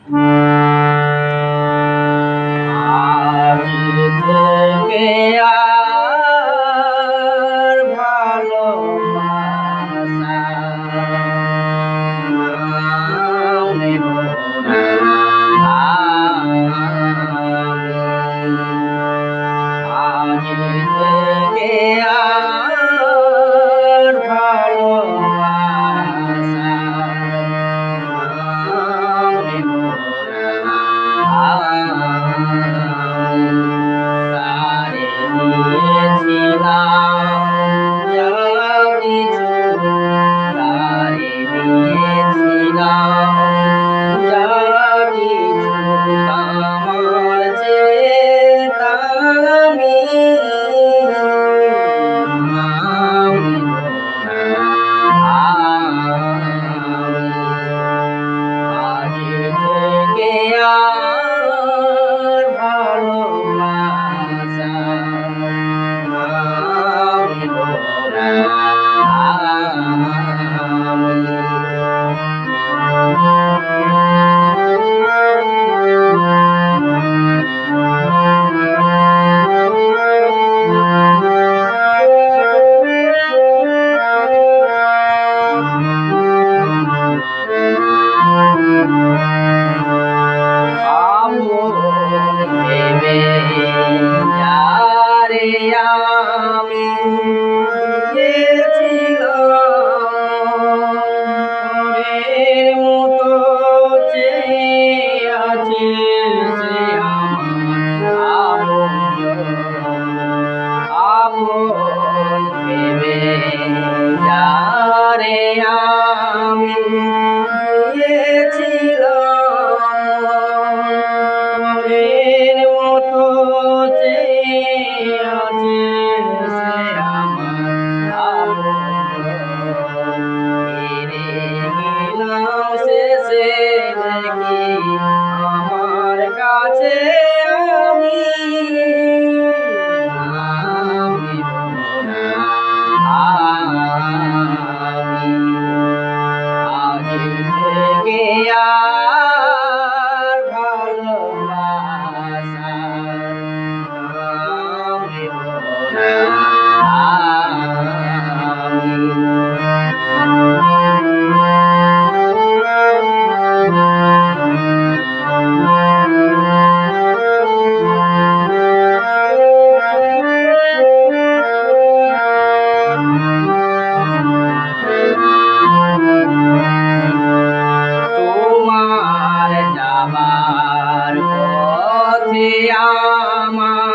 আজ থেকে আর ভালোবাসা নেব না। আজ থেকে আর ভালোবাসা নেব না। তারে দিয়েছিলাম যা কিছু, তারে দিয়েছিলাম যা কিছু, আমার চেয়ে দামি আজ থেকে আর ভালোবাসা নেব না। ভেবে যারে আমি দিয়েছিলাম, পরের মতো চেয়ে আছে সে আমার আপন ভেবে যারে আমি দিয়েছিলাম, পরের মতো চেয়ে আছে সে আমার আপন। ফিরে গেলাম শেষে দেখি আমার কাছে আমি আজ থেকে আর ভালোবাসা নেব না। তোমার যাবার পথে আমার